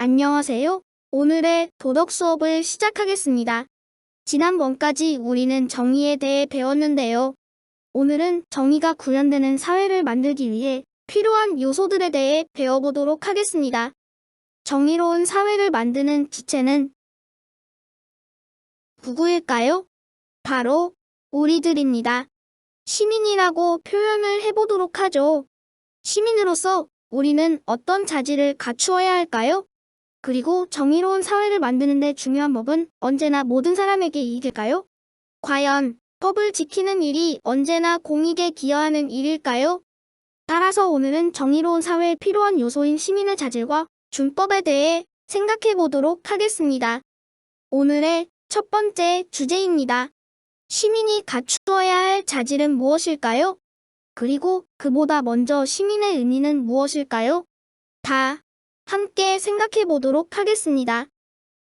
안녕하세요. 오늘의 도덕 수업을 시작하겠습니다. 지난번까지 우리는 정의에 대해 배웠는데요. 오늘은 정의가 구현되는 사회를 만들기 위해 필요한 요소들에 대해 배워보도록 하겠습니다. 정의로운 사회를 만드는 주체는 누구일까요? 바로 우리들입니다. 시민이라고 표현을 해보도록 하죠. 시민으로서 우리는 어떤 자질을 갖추어야 할까요? 그리고 정의로운 사회를 만드는 데 중요한 법은 언제나 모든 사람에게 이익일까요? 과연 법을 지키는 일이 언제나 공익에 기여하는 일일까요? 따라서 오늘은 정의로운 사회에 필요한 요소인 시민의 자질과 준법에 대해 생각해 보도록 하겠습니다. 오늘의 첫 번째 주제입니다. 시민이 갖추어야 할 자질은 무엇일까요? 그리고 그보다 먼저 시민의 의미는 무엇일까요? 다 함께 생각해 보도록 하겠습니다.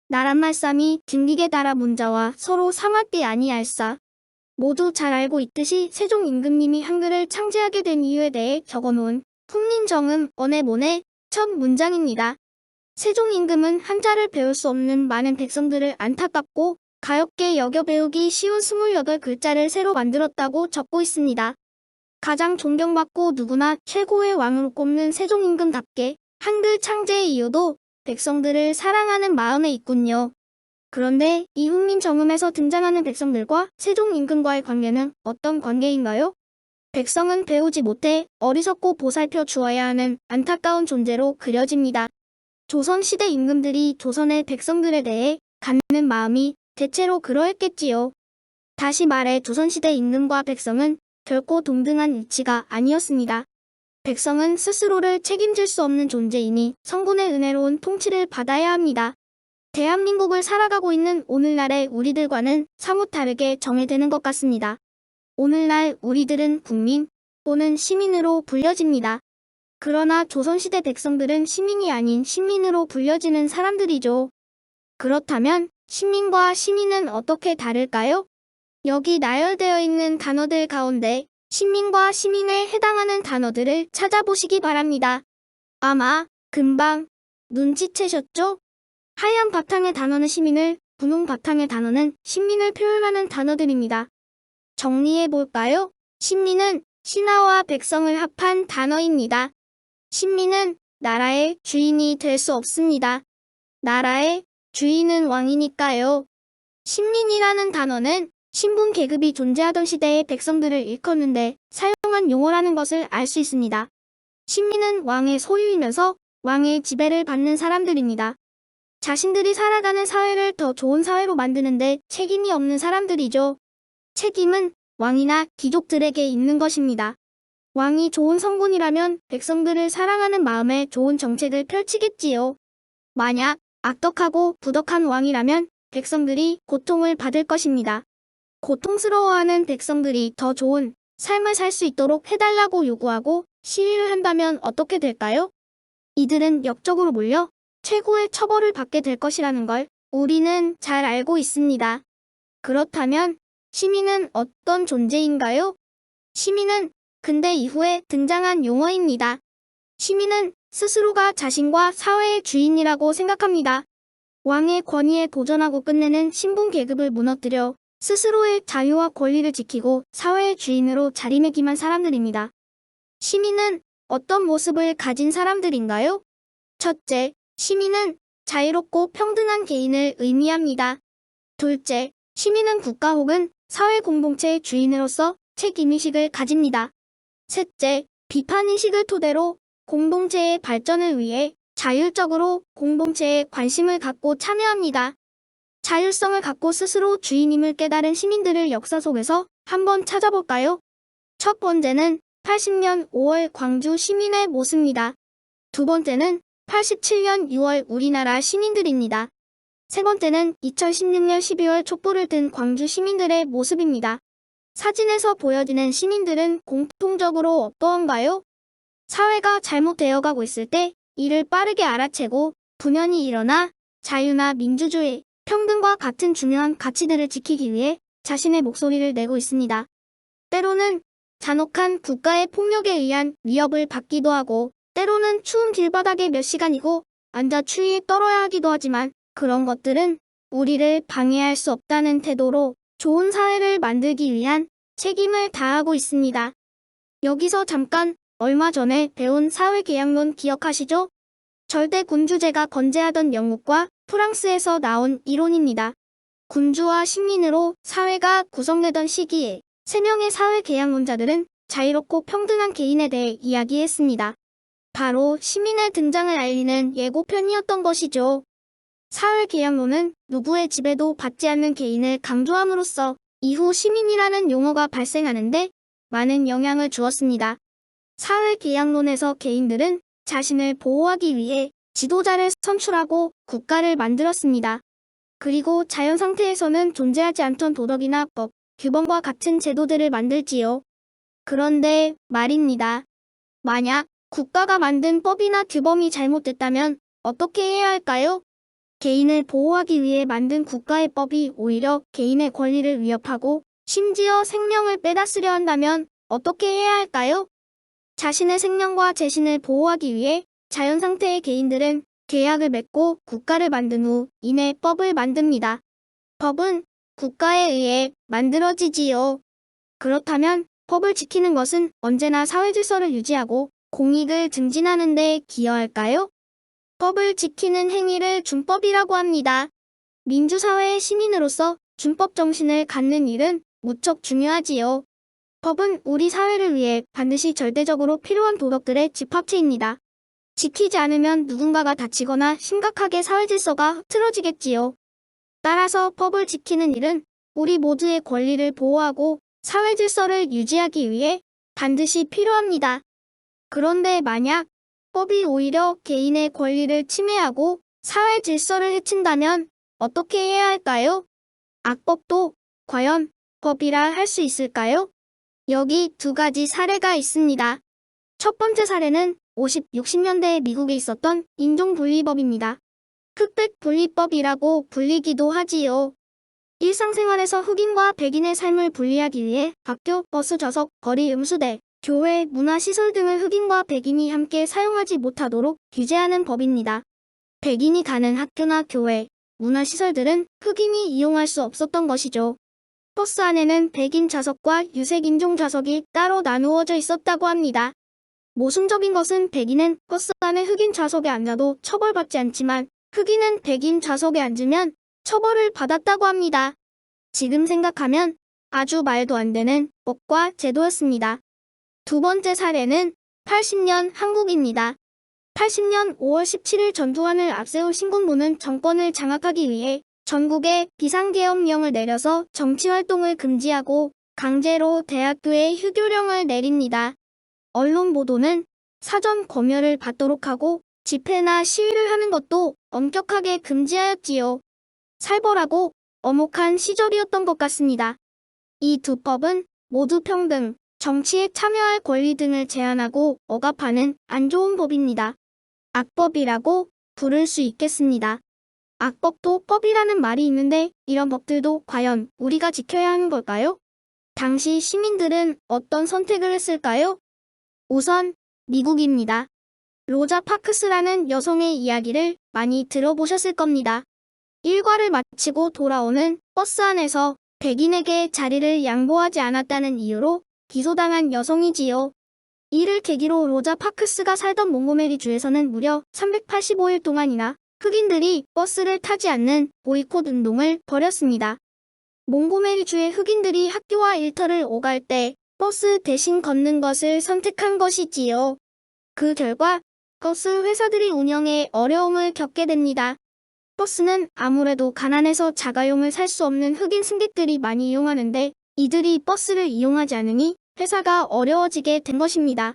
나란 말씀이 등기에 따라 문자와 서로 상하띠 아니할사. 모두 잘 알고 있듯이 세종 임금님이 한글을 창제하게 된 이유에 대해 적어놓은 훈민정음 언해본의 첫 문장입니다. 세종 임금은 한자를 배울 수 없는 많은 백성들을 안타깝고 가엾게 여겨 배우기 쉬운 28글자를 새로 만들었다고 적고 있습니다. 가장 존경받고 누구나 최고의 왕으로 꼽는 세종 임금답게 한글 창제의 이유도 백성들을 사랑하는 마음에 있군요. 그런데 이 훈민정음에서 등장하는 백성들과 세종 임금과의 관계는 어떤 관계인가요? 백성은 배우지 못해 어리석고 보살펴 주어야 하는 안타까운 존재로 그려집니다. 조선시대 임금들이 조선의 백성들에 대해 갖는 마음이 대체로 그러했겠지요. 다시 말해 조선시대 임금과 백성은 결코 동등한 위치가 아니었습니다. 백성은 스스로를 책임질 수 없는 존재이니 성군의 은혜로운 통치를 받아야 합니다. 대한민국을 살아가고 있는 오늘날의 우리들과는 사뭇 다르게 정의되는 것 같습니다. 오늘날 우리들은 국민 또는 시민으로 불려집니다. 그러나 조선시대 백성들은 시민이 아닌 신민으로 불려지는 사람들이죠. 그렇다면 신민과 시민은 어떻게 다를까요? 여기 나열되어 있는 단어들 가운데 신민과 시민에 해당하는 단어들을 찾아보시기 바랍니다. 아마 금방 눈치채셨죠? 하얀 바탕의 단어는 시민을, 분홍 바탕의 단어는 신민을 표현하는 단어들입니다. 정리해볼까요? 신민은 신하와 백성을 합한 단어입니다. 신민은 나라의 주인이 될 수 없습니다. 나라의 주인은 왕이니까요. 신민이라는 단어는 신분 계급이 존재하던 시대의 백성들을 일컫는데 사용한 용어라는 것을 알 수 있습니다. 신민은 왕의 소유이면서 왕의 지배를 받는 사람들입니다. 자신들이 살아가는 사회를 더 좋은 사회로 만드는데 책임이 없는 사람들이죠. 책임은 왕이나 귀족들에게 있는 것입니다. 왕이 좋은 성군이라면 백성들을 사랑하는 마음에 좋은 정책을 펼치겠지요. 만약 악덕하고 부덕한 왕이라면 백성들이 고통을 받을 것입니다. 고통스러워하는 백성들이 더 좋은 삶을 살 수 있도록 해달라고 요구하고 시위를 한다면 어떻게 될까요? 이들은 역적으로 몰려 최고의 처벌을 받게 될 것이라는 걸 우리는 잘 알고 있습니다. 그렇다면 시민은 어떤 존재인가요? 시민은 근대 이후에 등장한 용어입니다. 시민은 스스로가 자신과 사회의 주인이라고 생각합니다. 왕의 권위에 도전하고 끝내는 신분 계급을 무너뜨려 스스로의 자유와 권리를 지키고 사회의 주인으로 자리매김한 사람들입니다. 시민은 어떤 모습을 가진 사람들인가요? 첫째, 시민은 자유롭고 평등한 개인을 의미합니다. 둘째, 시민은 국가 혹은 사회 공동체의 주인으로서 책임의식을 가집니다. 셋째, 비판의식을 토대로 공동체의 발전을 위해 자율적으로 공동체에 관심을 갖고 참여합니다. 자율성을 갖고 스스로 주인임을 깨달은 시민들을 역사 속에서 한번 찾아볼까요? 첫 번째는 80년 5월 광주 시민의 모습입니다. 두 번째는 87년 6월 우리나라 시민들입니다. 세 번째는 2016년 12월 촛불을 든 광주 시민들의 모습입니다. 사진에서 보여지는 시민들은 공통적으로 어떠한가요? 사회가 잘못되어 가고 있을 때 이를 빠르게 알아채고 분연히 일어나 자유나 민주주의, 평등과 같은 중요한 가치들을 지키기 위해 자신의 목소리를 내고 있습니다. 때로는 잔혹한 국가의 폭력에 의한 위협을 받기도 하고 때로는 추운 길바닥에 몇 시간이고 앉아 추위에 떨어야 하기도 하지만 그런 것들은 우리를 방해할 수 없다는 태도로 좋은 사회를 만들기 위한 책임을 다하고 있습니다. 여기서 잠깐 얼마 전에 배운 사회계약론 기억하시죠? 절대 군주제가 건재하던 영국과 프랑스에서 나온 이론입니다. 군주와 식민으로 사회가 구성되던 시기에 3명의 사회계약론자들은 자유롭고 평등한 개인에 대해 이야기했습니다. 바로 시민의 등장을 알리는 예고편이었던 것이죠. 사회계약론은 누구의 지배도 받지 않는 개인을 강조함으로써 이후 시민이라는 용어가 발생하는데 많은 영향을 주었습니다. 사회계약론에서 개인들은 자신을 보호하기 위해 지도자를 선출하고 국가를 만들었습니다. 그리고 자연 상태에서는 존재하지 않던 도덕이나 법, 규범과 같은 제도들을 만들지요. 그런데 말입니다. 만약 국가가 만든 법이나 규범이 잘못됐다면 어떻게 해야 할까요? 개인을 보호하기 위해 만든 국가의 법이 오히려 개인의 권리를 위협하고 심지어 생명을 빼앗으려 한다면 어떻게 해야 할까요? 자신의 생명과 재신을 보호하기 위해 자연 상태의 개인들은 계약을 맺고 국가를 만든 후 이내 법을 만듭니다. 법은 국가에 의해 만들어지지요. 그렇다면 법을 지키는 것은 언제나 사회 질서를 유지하고 공익을 증진하는 데 기여할까요? 법을 지키는 행위를 준법이라고 합니다. 민주사회의 시민으로서 준법 정신을 갖는 일은 무척 중요하지요. 법은 우리 사회를 위해 반드시 절대적으로 필요한 도덕들의 집합체입니다. 지키지 않으면 누군가가 다치거나 심각하게 사회 질서가 흐트러지겠지요. 따라서 법을 지키는 일은 우리 모두의 권리를 보호하고 사회 질서를 유지하기 위해 반드시 필요합니다. 그런데 만약 법이 오히려 개인의 권리를 침해하고 사회 질서를 해친다면 어떻게 해야 할까요? 악법도 과연 법이라 할 수 있을까요? 여기 2가지 사례가 있습니다. 첫 번째 사례는 50, 60년대에 미국에 있었던 인종분리법입니다. 흑백분리법이라고 불리기도 하지요. 일상생활에서 흑인과 백인의 삶을 분리하기 위해 학교, 버스 좌석, 거리 음수대, 교회, 문화시설 등을 흑인과 백인이 함께 사용하지 못하도록 규제하는 법입니다. 백인이 가는 학교나 교회, 문화시설들은 흑인이 이용할 수 없었던 것이죠. 버스 안에는 백인 좌석과 유색인종 좌석이 따로 나누어져 있었다고 합니다. 모순적인 것은 백인은 버스 안에 흑인 좌석에 앉아도 처벌받지 않지만 흑인은 백인 좌석에 앉으면 처벌을 받았다고 합니다. 지금 생각하면 아주 말도 안 되는 법과 제도였습니다. 두 번째 사례는 80년 한국입니다. 80년 5월 17일 전두환을 앞세운 신군부는 정권을 장악하기 위해 전국에 비상계엄령을 내려서 정치활동을 금지하고 강제로 대학교에 휴교령을 내립니다. 언론 보도는 사전 검열을 받도록 하고 집회나 시위를 하는 것도 엄격하게 금지하였지요. 살벌하고 엄혹한 시절이었던 것 같습니다. 이 2법은 모두 평등, 정치에 참여할 권리 등을 제한하고 억압하는 안 좋은 법입니다. 악법이라고 부를 수 있겠습니다. 악법도 법이라는 말이 있는데 이런 법들도 과연 우리가 지켜야 하는 걸까요? 당시 시민들은 어떤 선택을 했을까요? 우선 미국입니다. 로자 파크스라는 여성의 이야기를 많이 들어보셨을 겁니다. 일과를 마치고 돌아오는 버스 안에서 백인에게 자리를 양보하지 않았다는 이유로 기소당한 여성이지요. 이를 계기로 로자 파크스가 살던 몽고메리 주에서는 무려 385일 동안이나 흑인들이 버스를 타지 않는 보이콧 운동을 벌였습니다. 몽고메리 주의 흑인들이 학교와 일터를 오갈 때 버스 대신 걷는 것을 선택한 것이지요. 그 결과 버스 회사들이 운영에 어려움을 겪게 됩니다. 버스는 아무래도 가난해서 자가용을 살 수 없는 흑인 승객들이 많이 이용하는데 이들이 버스를 이용하지 않으니 회사가 어려워지게 된 것입니다.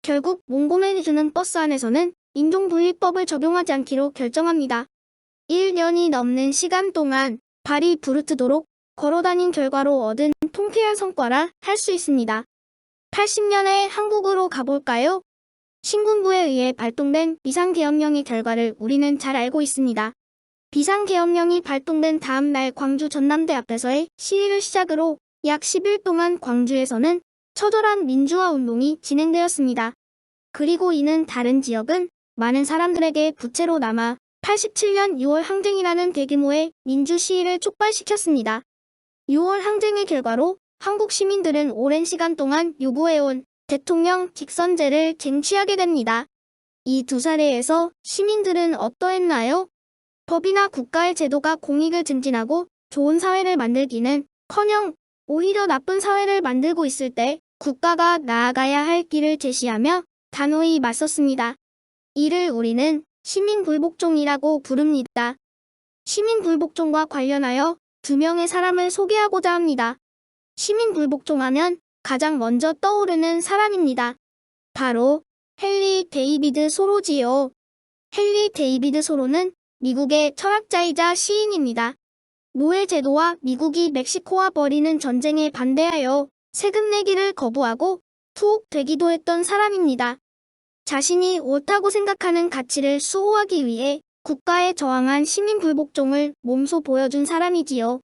결국 몽고메리 주는 버스 안에서는 인종분리법을 적용하지 않기로 결정합니다. 1년이 넘는 시간 동안 발이 부르트도록 걸어다닌 결과로 얻은 통쾌한 성과라 할 수 있습니다. 80년의 한국으로 가볼까요? 신군부에 의해 발동된 비상계엄령의 결과를 우리는 잘 알고 있습니다. 비상계엄령이 발동된 다음 날 광주 전남대 앞에서의 시위를 시작으로 약 10일 동안 광주에서는 처절한 민주화 운동이 진행되었습니다. 그리고 이는 다른 지역은 많은 사람들에게 부채로 남아 87년 6월 항쟁이라는 대규모의 민주시위를 촉발시켰습니다. 6월 항쟁의 결과로 한국 시민들은 오랜 시간 동안 요구해온 대통령 직선제를 쟁취하게 됩니다. 이 두 사례에서 시민들은 어떠했나요? 법이나 국가의 제도가 공익을 증진하고 좋은 사회를 만들기는커녕 오히려 나쁜 사회를 만들고 있을 때 국가가 나아가야 할 길을 제시하며 단호히 맞섰습니다. 이를 우리는 시민불복종이라고 부릅니다. 시민불복종과 관련하여 두 명의 사람을 소개하고자 합니다. 시민불복종하면 가장 먼저 떠오르는 사람입니다. 바로 헨리 데이비드 소로지요. 헨리 데이비드 소로는 미국의 철학자이자 시인입니다. 노예제도와 미국이 멕시코와 벌이는 전쟁에 반대하여 세금 내기를 거부하고 투옥되기도 했던 사람입니다. 자신이 옳다고 생각하는 가치를 수호하기 위해 국가에 저항한 시민불복종을 몸소 보여준 사람이지요.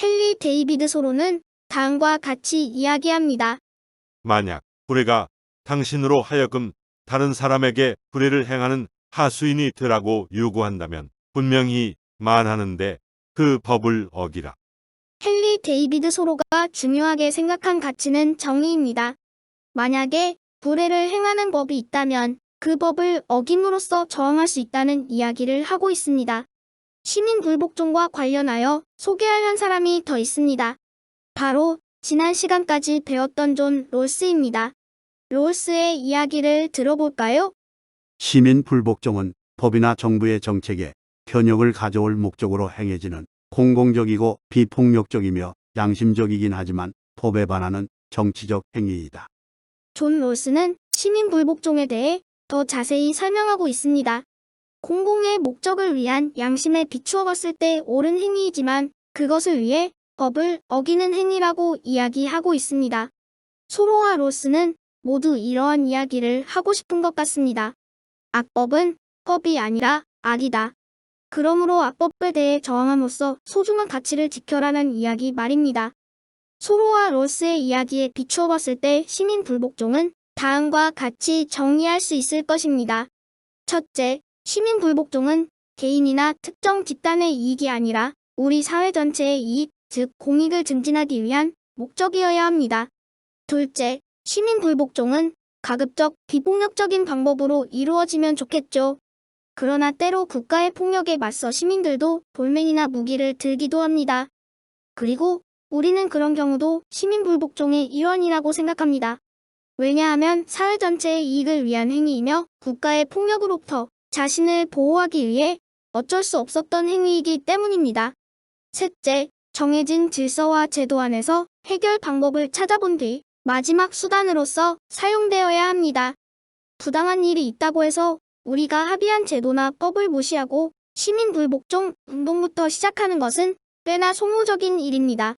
헨리 데이비드 소로는 다음과 같이 이야기합니다. 만약 불의가 당신으로 하여금 다른 사람에게 불의를 행하는 하수인이 되라고 요구한다면 분명히 말하는데 그 법을 어기라. 헨리 데이비드 소로가 중요하게 생각한 가치는 정의입니다. 만약에 불의를 행하는 법이 있다면 그 법을 어김으로써 저항할 수 있다는 이야기를 하고 있습니다. 시민불복종과 관련하여 소개할 한 사람이 더 있습니다. 바로 지난 시간까지 배웠던 존 롤스입니다. 롤스의 이야기를 들어볼까요? 시민 불복종은 법이나 정부의 정책에 편협을 가져올 목적으로 행해지는 공공적이고 비폭력적이며 양심적이긴 하지만 법에 반하는 정치적 행위이다. 존 롤스는 시민불복종에 대해 더 자세히 설명하고 있습니다. 공공의 목적을 위한 양심에 비추어 봤을 때 옳은 행위이지만 그것을 위해 법을 어기는 행위라고 이야기하고 있습니다. 소로와 롤스는 모두 이러한 이야기를 하고 싶은 것 같습니다. 악법은 법이 아니라 악이다. 그러므로 악법에 대해 저항함으로써 소중한 가치를 지켜라는 이야기 말입니다. 소로와 롤스의 이야기에 비추어 봤을 때 시민불복종은 다음과 같이 정리할 수 있을 것입니다. 첫째, 시민불복종은 개인이나 특정 집단의 이익이 아니라 우리 사회 전체의 이익, 즉 공익을 증진하기 위한 목적이어야 합니다. 둘째, 시민불복종은 가급적 비폭력적인 방법으로 이루어지면 좋겠죠. 그러나 때로 국가의 폭력에 맞서 시민들도 돌멩이나 무기를 들기도 합니다. 그리고 우리는 그런 경우도 시민불복종의 일환이라고 생각합니다. 왜냐하면 사회 전체의 이익을 위한 행위이며 국가의 폭력으로부터 자신을 보호하기 위해 어쩔 수 없었던 행위이기 때문입니다. 셋째, 정해진 질서와 제도 안에서 해결 방법을 찾아본 뒤 마지막 수단으로서 사용되어야 합니다. 부당한 일이 있다고 해서 우리가 합의한 제도나 법을 무시하고 시민불복종 운동부터 시작하는 것은 꽤나 소모적인 일입니다.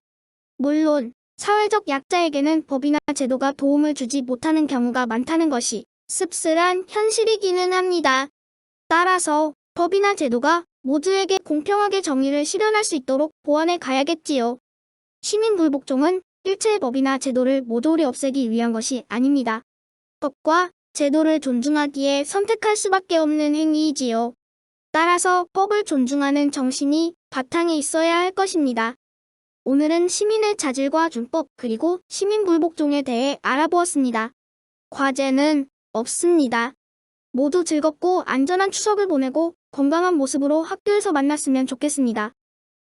물론 사회적 약자에게는 법이나 제도가 도움을 주지 못하는 경우가 많다는 것이 씁쓸한 현실이기는 합니다. 따라서 법이나 제도가 모두에게 공평하게 정의를 실현할 수 있도록 보완해 가야겠지요. 시민불복종은 일체의 법이나 제도를 모조리 없애기 위한 것이 아닙니다. 법과 제도를 존중하기에 선택할 수밖에 없는 행위이지요. 따라서 법을 존중하는 정신이 바탕에 있어야 할 것입니다. 오늘은 시민의 자질과 준법 그리고 시민불복종에 대해 알아보았습니다. 과제는 없습니다. 모두 즐겁고 안전한 추석을 보내고 건강한 모습으로 학교에서 만났으면 좋겠습니다.